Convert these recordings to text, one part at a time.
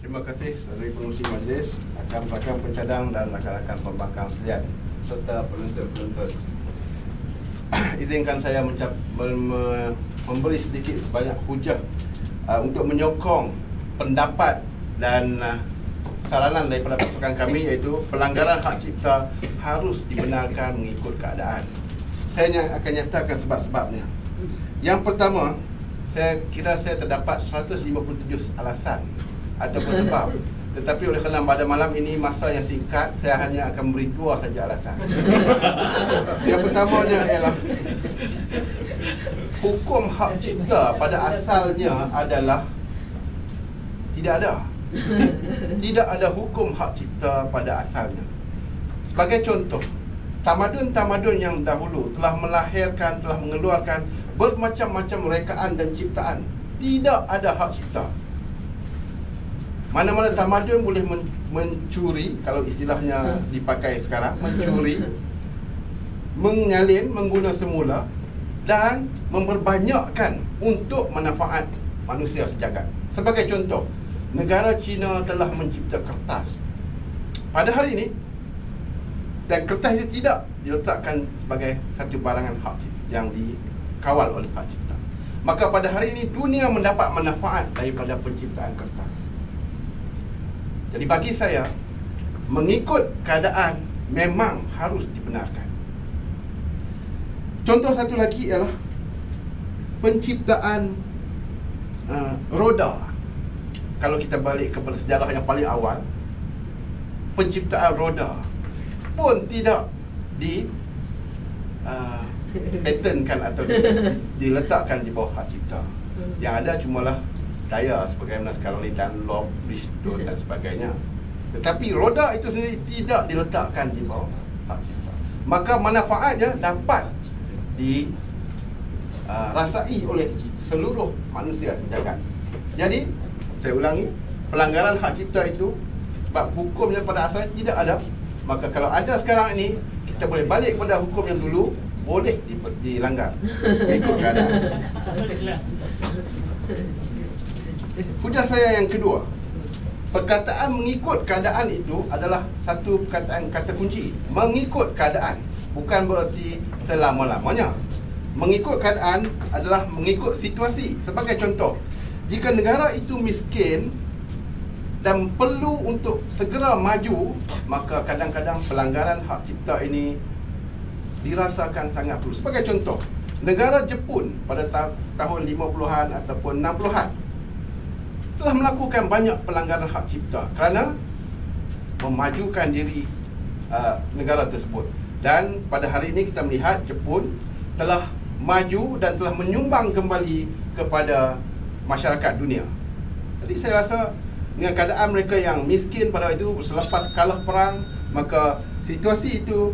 Terima kasih saudari pengurusi majlis, rakan-rakan pencadang dan rakan-rakan pembangkang sekalian serta penonton-penonton. Izinkan saya memberi sedikit sebanyak hujah untuk menyokong pendapat dan saranan daripada pasukan kami, iaitu pelanggaran hak cipta harus dibenarkan mengikut keadaan. Saya akan nyatakan sebab-sebabnya. Yang pertama, saya kira saya terdapat 157 alasan ataupun sebab, tetapi oleh kerana pada malam ini masa yang singkat, saya hanya akan beri 2 saja alasan. Yang pertamanya ialah hukum hak cipta pada asalnya adalah tidak ada. Tidak ada hukum hak cipta pada asalnya. Sebagai contoh, tamadun-tamadun yang dahulu telah melahirkan, telah mengeluarkan bermacam-macam rekaan dan ciptaan. Tidak ada hak cipta. Mana-mana tamadun boleh mencuri, kalau istilahnya dipakai sekarang, mencuri, menyalin, mengguna semula dan memperbanyakkan untuk manfaat manusia sejagat. Sebagai contoh, negara China telah mencipta kertas pada hari ini, dan kertas itu tidak diletakkan sebagai satu barangan hak cipta yang dikawal oleh hak cipta. Maka pada hari ini dunia mendapat manfaat daripada penciptaan kertas. Jadi bagi saya, mengikut keadaan memang harus dibenarkan. Contoh satu lagi ialah penciptaan roda. Kalau kita balik kepada sejarah yang paling awal, penciptaan roda pun tidak patentkan atau diletakkan di bawah hak cipta. Yang ada cumalah daya sebagaimana sekarang ni Dunlop, Bridgestone dan sebagainya. Tetapi roda itu sendiri tidak diletakkan di bawah hak cipta. Maka manfaatnya dapat dirasai oleh seluruh manusia sejagat. Jadi, saya ulangi, pelanggaran hak cipta itu sebab hukumnya pada asalnya tidak ada. Maka kalau ada sekarang ini, kita boleh balik kepada hukum yang dulu, boleh dilanggar mengikut keadaan. Hujah saya yang kedua, perkataan mengikut keadaan itu adalah satu perkataan kata kunci. Mengikut keadaan bukan bererti selama-lamanya. Mengikut keadaan adalah mengikut situasi. Sebagai contoh, jika negara itu miskin dan perlu untuk segera maju, maka kadang-kadang pelanggaran hak cipta ini dirasakan sangat perlu. Sebagai contoh, negara Jepun pada tahun 50-an ataupun 60-an telah melakukan banyak pelanggaran hak cipta kerana memajukan diri negara tersebut. Dan pada hari ini kita melihat Jepun telah maju dan telah menyumbang kembali kepada masyarakat dunia. Jadi saya rasa dengan keadaan mereka yang miskin pada waktu itu, selepas kalah perang, maka situasi itu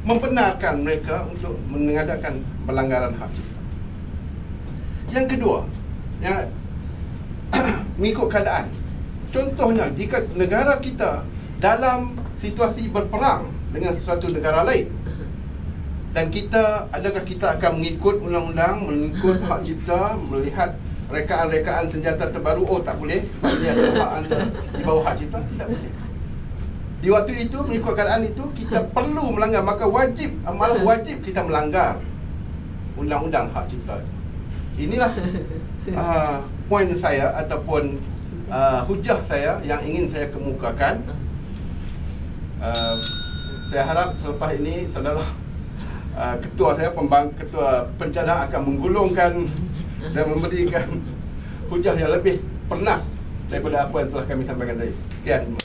membenarkan mereka untuk mengadakan pelanggaran hak cipta. Yang kedua, yang mengikut keadaan. Contohnya, jika negara kita dalam situasi berperang dengan sesuatu negara lain, dan adakah kita akan mengikut undang-undang, mengikut hak cipta, melihat rekaan-rekaan senjata terbaru? Oh, tak boleh, ini adalah hak anda di bawah hak cipta. Tidak boleh. Di waktu itu, mengikut keadaan itu, kita perlu melanggar, maka malah wajib kita melanggar undang-undang hak cipta. Inilah poin saya ataupun hujah saya yang ingin saya kemukakan. Saya harap selepas ini saudara ketua saya, ketua pencadang akan menggulungkan dan memberikan hujah yang lebih pernas daripada apa yang telah kami sampaikan tadi. Sekian.